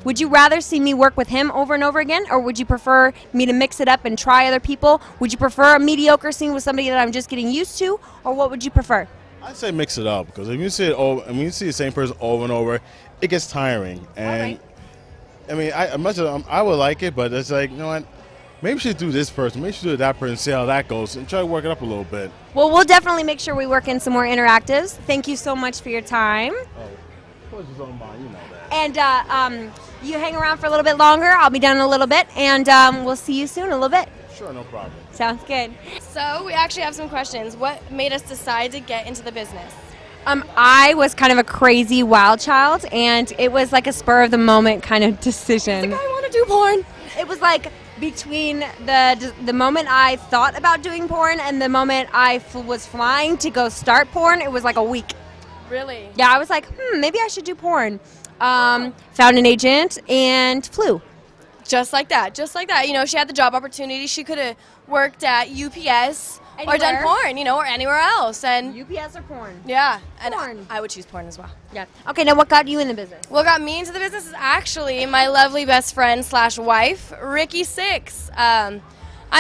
Would you rather see me work with him over and over again, or would you prefer me to mix it up and try other people? Would you prefer a mediocre scene with somebody that I'm just getting used to, or what would you prefer? I'd say mix it up, because if you see the same person over and over, it gets tiring. And I mean, I would like it, but it's like, you know what? Maybe we should do this person, maybe we should do that person, see how that goes, and try to work it up a little bit. Well, we'll definitely make sure we work in some more interactives. Thank you so much for your time. Oh, pleasure's all mine, you know that. And you hang around for a little bit longer. I'll be done in a little bit, and we'll see you soon in a little bit. Sure, no problem. Sounds good. So we actually have some questions. What made us decide to get into the business? I was kind of a crazy wild child, and it was like a spur of the moment kind of decision. Like, I want to do porn. It was like between the moment I thought about doing porn and the moment I was flying to go start porn, it was like a week. Really? Yeah, I was like, maybe I should do porn. Found an agent and flew. Just like that. Just like that. You know, she had the job opportunity. She could have worked at UPS or done porn, you know, or anywhere else. And UPS or porn? Yeah. And porn. I would choose porn as well. Yeah. Okay, now what got you in the business? What got me into the business is actually my lovely best friend / wife, Ricky Six. I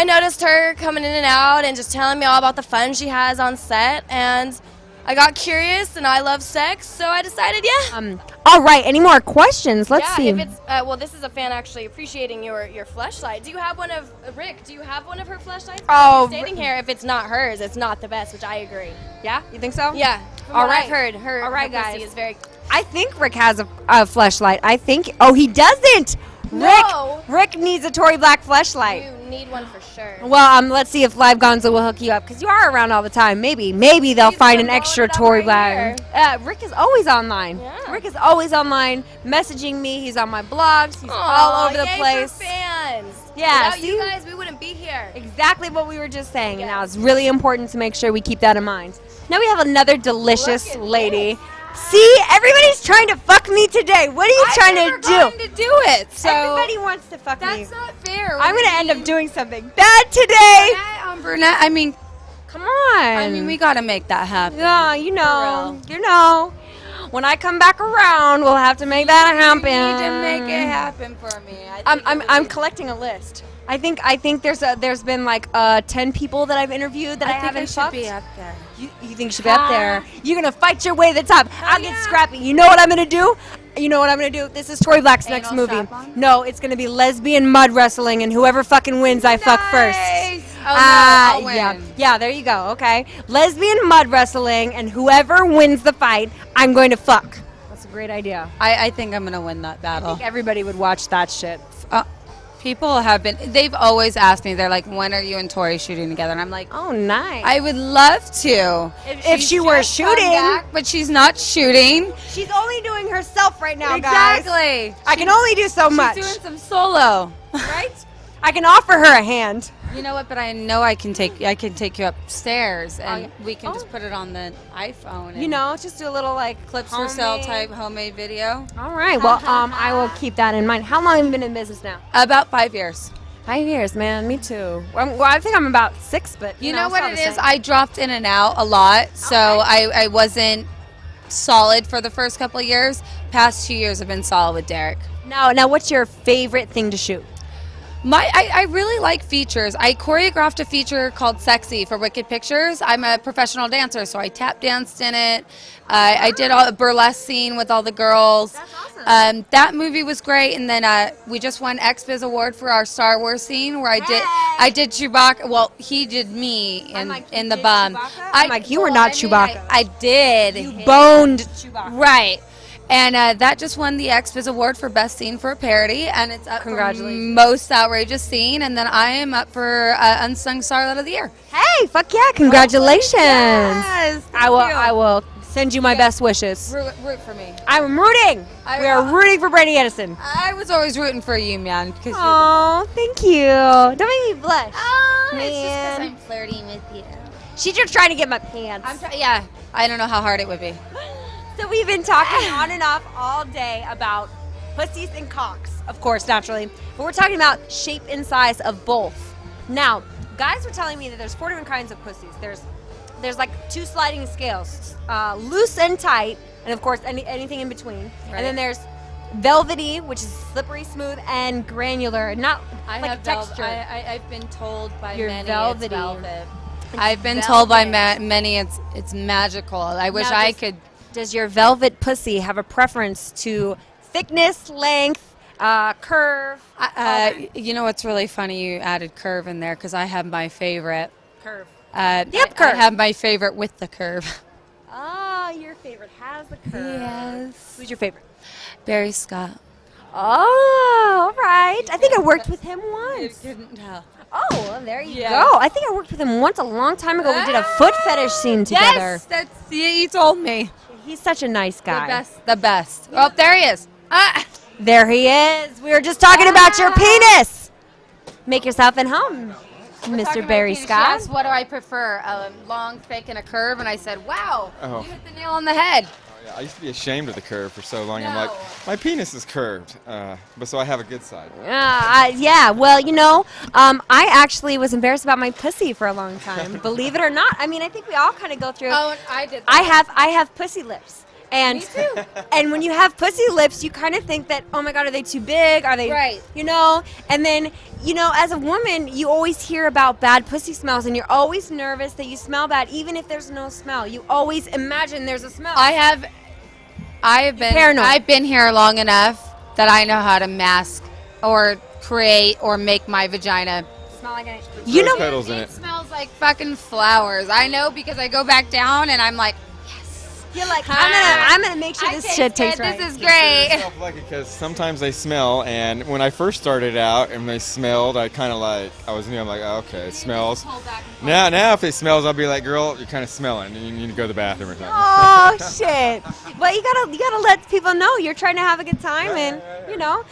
noticed her coming in and out and just telling me all about the fun she has on set, and I got curious, and I love sex, so I decided, yeah. All right, any more questions? Let's see. If it's, well, this is a fan actually appreciating your fleshlight. Do you have one of, Rick, do you have one of her fleshlights? Oh, stating here, if it's not hers, it's not the best, which I agree. Yeah, you think so? Yeah. All right. I've heard, her, all right, her guys. pussy is very... I think Rick has a fleshlight. I think, oh, he doesn't. No. Rick needs a Tori Black fleshlight. You need one for sure. Well, let's see if LiveGonzo will hook you up, because you are around all the time. Maybe they'll find an extra Tori Black. Rick is always online. Yeah. Rick is always online, messaging me. He's on my blogs. He's all over the place. For fans. Yeah, Without you guys, we wouldn't be here. Exactly what we were just saying. And now it's really important to make sure we keep that in mind. Now we have another delicious lady. See, everybody's trying to fuck me today. What are you trying to do? I'm to do it. So everybody wants to fuck me. That's not fair. I'm going to end up doing something bad today. Brunette, I mean, come on. I mean, we got to make that happen. Yeah, you know. When I come back around, we'll have to make that happen. You need to make it happen for me. I'm collecting a list. I think there's been like 10 people that I've interviewed that I haven't fucked. Should be up there. You think you should be up there? You're gonna fight your way to the top. I'll get scrappy. You know what I'm gonna do? This is Tori Black's next movie. No, it's gonna be lesbian mud wrestling, and whoever fucking wins, I fuck first. Oh, no, I'll win. Yeah, there you go. Okay, lesbian mud wrestling, and whoever wins the fight, I'm going to fuck. That's a great idea. I think I'm gonna win that battle. I think everybody would watch that shit. People have they've always asked me, they're like, when are you and Tori shooting together? And I'm like, oh, nice. I would love to. If she were shooting. But she's not shooting. She's only doing herself right now, guys. Exactly. I can only do so much. She's doing some solo. Right? I can offer her a hand. You know what? But I know I can take you upstairs, and we can just put it on the iPhone. And Just do a little like clips for sale type homemade video. All right. Well, I will keep that in mind. How long have you been in business now? About 5 years. 5 years, man. Me too. Well, I think I'm about 6, but you know what it is? I dropped in and out a lot, so I wasn't solid for the first couple of years. Past 2 years, I've been solid with Derek. Now, what's your favorite thing to shoot? I really like features. I choreographed a feature called Sexy for Wicked Pictures. I'm a professional dancer, so I tap danced in it. I did a burlesque scene with all the girls. That's awesome. That movie was great, and then we just won XBiz Award for our Star Wars scene where I did Chewbacca. Well, he did me in the bum. I'm like, you were not Chewbacca. I did. You boned Chewbacca. Right. And that just won the XBiz Award for Best Scene for a Parody, and it's up for Most Outrageous Scene, and then I am up for Unsung Starlet of the Year. Hey, fuck yeah, congratulations. Yes, I will send you my best wishes. Root for me. I'm rooting. We are rooting for Brady Edison. I was always rooting for you, man. Oh, thank you. Don't make me blush. Oh, man. It's just because I'm flirting with you. She's just trying to get my pants. Yeah, I don't know how hard it would be. So we've been talking on and off all day about pussies and cocks, of course, naturally. But we're talking about shape and size of both. Now, guys were telling me that there's 4 different kinds of pussies. There's like 2 sliding scales, loose and tight, and of course anything in between. Right. And then there's velvety, which is slippery smooth, and granular, not like texture. I've been told by You're many velvety. it's velvet. I've been told by many it's magical. I wish Now, I could. Does your velvet pussy have a preference to thickness, length, curve? You know what's really funny? You added curve in there because I have my favorite. Curve. Yep, curve. I have my favorite with the curve. Ah, your favorite has the curve. Yes. Who's your favorite? Barry Scott. Oh, all right. I think I worked with him once. Couldn't tell. Oh, well, there you go. I think I worked with him once a long time ago. We did a foot fetish scene together. Yes, you told me. He's such a nice guy. The best. Oh, there he is. There he is. We were just talking about your penis. Make yourself at home, Mr. Barry Scott. Yes, what do I prefer? A long, thick, and a curve? And I said, wow, Oh. you hit the nail on the head. Yeah, I used to be ashamed of the curve for so long. I'm No. like, my penis is curved, but so I have a good side. Yeah, well, I actually was embarrassed about my pussy for a long time. Believe it or not. I mean, I think we all kind of go through. Oh, I did. I have pussy lips. And, Me too. And when you have pussy lips, you kind of think that, oh my God, are they too big? Are they, Right. And then, as a woman, you always hear about bad pussy smells, and you're always nervous that you smell bad, even if there's no smell. You always imagine there's a smell. I've been Paranoid. I've been here long enough that I know how to mask or create or make my vagina. smell like it. Rose petals in It it. smells like fucking flowers. I know because I go back down and I'm like, You're like, I'm gonna make sure this shit tastes right. This is great. Yourself lucky because sometimes they smell, and when I first started out and they smelled, I kind of like I was new. I'm like, oh, okay, it smells. Now if it smells, I'll be like, girl, you're kind of smelling. You need to go to the bathroom or something. Oh shit! Well, you gotta let people know you're trying to have a good time, and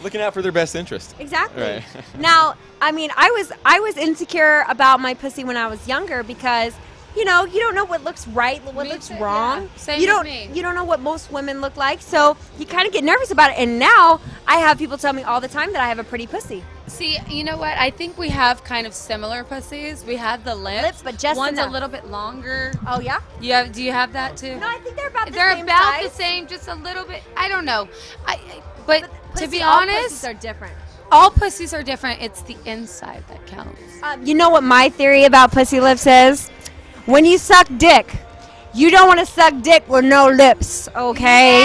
Looking out for their best interest. exactly. Right. Now, I mean, I was insecure about my pussy when I was younger because you don't know what looks right, what Me looks too, wrong. yeah. Same you with don't me. you don't know what most women look like, so you kind of get nervous about it. And now I have people tell me all the time that I have a pretty pussy. See, you know what? I think we have kind of similar pussies. We have the lips, but just one's enough. a little bit longer. Oh yeah? Do you have that too? No, I think they're about the They're same about size. the same, just a little bit. I don't know. But to Pussy, be all honest, pussies are different. all pussies are different. It's the inside that counts. You know what my theory about pussy lips is? When you suck dick, you don't want to suck dick with no lips, okay?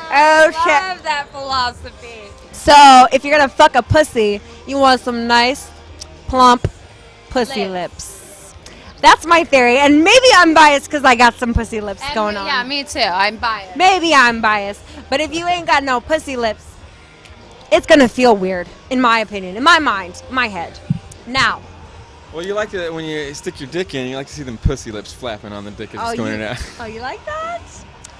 Okay. Love that philosophy. So if you're gonna fuck a pussy, you want some nice, plump pussy lips. That's my theory, and maybe I'm biased because I got some pussy lips going on. Yeah, me too. I'm biased. Maybe I'm biased, but if you ain't got no pussy lips, it's gonna feel weird, in my opinion, in my mind, my head. Now. Well, you like to when you stick your dick in, you like to see them pussy lips flapping on the dick as it's going in and out. Oh, you like that?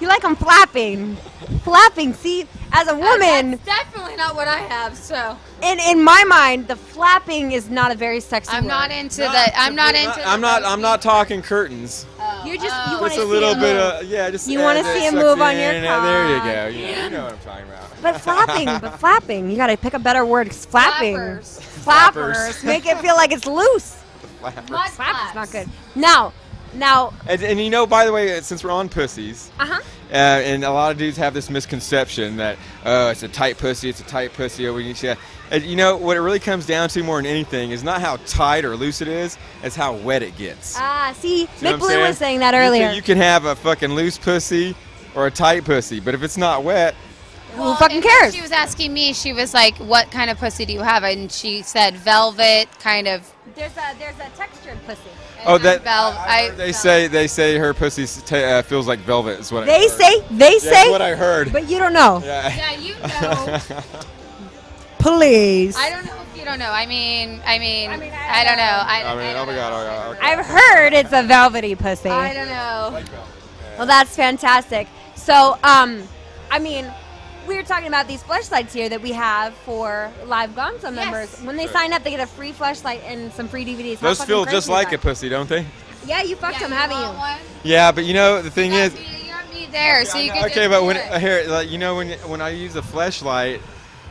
You like them flapping. Flapping. See, as a woman, That's definitely not what I have. So in my mind, the flapping is not a very sexy I'm word. not into that. I'm not into. I'm not talking curtains. You're just, you want Just to a see little a bit move. of just. You wanna as it see a sucks move on in your and out. There you cock. go. You know what I'm talking about. But flapping. You got to pick a better word. 'Cause flapping. Flappers. Flappers. Make it feel like it's loose. Mud Flappers flaps. not good. Now. And by the way, since we're on pussies, and a lot of dudes have this misconception that it's a tight pussy, or we need to. And what it really comes down to more than anything is not how tight or loose it is, it's how wet it gets. See, what Mick I'm Blue was saying that earlier. You can have a fucking loose pussy or a tight pussy, but if it's not wet, Who fucking and cares? She was asking me. She was like, "What kind of pussy do you have?" And she said, "Velvet, kind of." There's a textured pussy. And they say her pussy feels like velvet. Is what I heard. They say. That's what I heard. But you don't know. Yeah, you know. Please. I don't know if you don't know. I mean, I don't know. oh my god. Okay. I've heard it's a velvety pussy. I don't know. Well, that's fantastic. So, I mean, we were talking about these fleshlights here that we have for LiveGonzo members. When they sign up, they get a free fleshlight and some free DVDs. How Those fucking feel crazy just is like that? a pussy, don't they? Yeah, you fucked them, haven't you? One? Yeah, but the thing is. You got me there, so you can. Okay, just but do when it. when I use a fleshlight,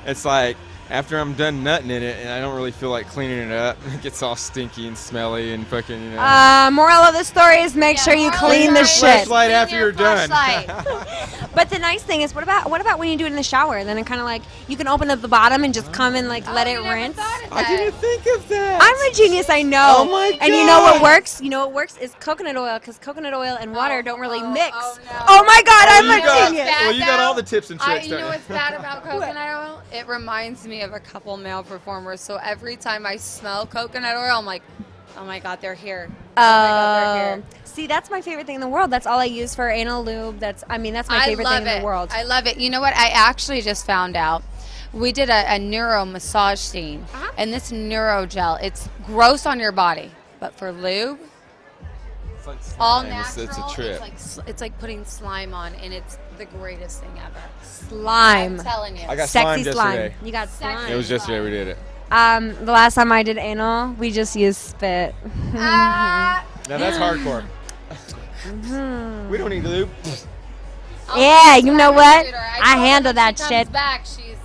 it's like after I'm done nutting in it, and I don't really feel like cleaning it up, it gets all stinky and smelly and fucking, you know. Moral of the story is make sure you clean the shit. Flashlight after you're done. But the nice thing is, what about when you do it in the shower? Then it kind of like you can open up the bottom and just come and like let it rinse. I didn't think of that. I'm a genius, I know. Oh my God. And you know what works? You know what works is coconut oil, because coconut oil and water don't really mix. Oh my God, I'm a genius. Well, you got all the tips and tricks. You know what's bad about coconut oil? It reminds me of a couple male performers. So every time I smell coconut oil, I'm like, oh my God, they're here. Oh my God, they're here. See, that's my favorite thing in the world. That's all I use for anal lube. That's my favorite thing in the world. I love it. You know what? I actually just found out. We did a neuro massage scene, and this neuro gel, it's gross on your body, but for lube, It's like all slime. natural. It's a trip. It's like putting slime on, and it's the greatest thing ever. Slime. I'm telling you. I got Sexy slimed slime. yesterday. You got slime. It was yesterday we did it. The last time I did anal, we just used spit. Now that's hardcore. We don't need lube. Yeah, you know what? I handle that shit. Comes back, she's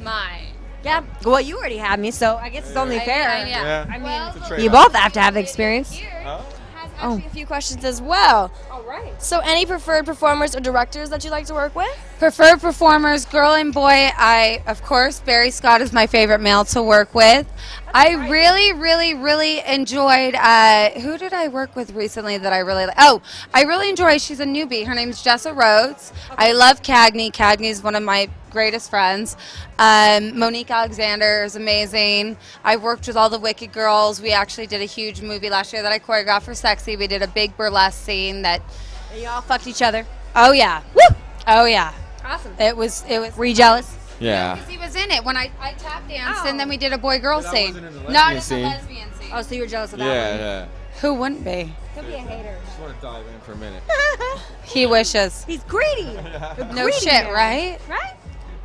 mine. Yeah. Well, you already had me, so I guess it's only fair. Yeah. I mean, It's a you trade-off. both have to have the experience. Oh. Has actually a few questions as well. All right. So, any preferred performers or directors that you like to work with? Preferred performers, girl and boy. Of course, Barry Scott is my favorite male to work with. I really enjoyed, who did I work with recently that I really like? Oh, I really enjoy, she's a newbie. Her name's Jessa Rhodes. I love Cagney. Cagney's one of my greatest friends. Monique Alexander is amazing. I've worked with all the Wicked girls. We actually did a huge movie last year that I choreographed for Sexy. We did a big burlesque scene that... You all fucked each other. Oh, yeah. Woo! Oh, yeah. Awesome. It was. Were you jealous? Yeah. Because he was in it when I tap danced, and then we did a boy-girl But I scene. wasn't in the Not lesbian in the scene. lesbian scene. Oh, so you were jealous of that Yeah, one? yeah. Who wouldn't be? Don't be a hater. Just want to dive in for a minute. He wishes. He's greedy. No shit, right? Right?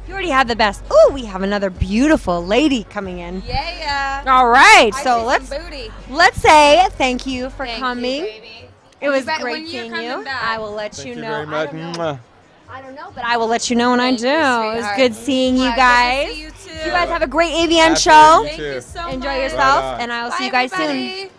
You already had the best. Ooh, we have another beautiful lady coming in. Yeah. All right, I so see some booty. let's say thank you for Thank coming. You, baby. It was When great you're seeing coming you. back? I will let Thank you you know. very much. I don't know, but I will let you know when I Thank do. you, It was sweetheart. good seeing you Good to guys. see you too. You guys have a great AVN After show. you too. so Enjoy much. yourself, Right on. and I will Bye, see you guys everybody. soon.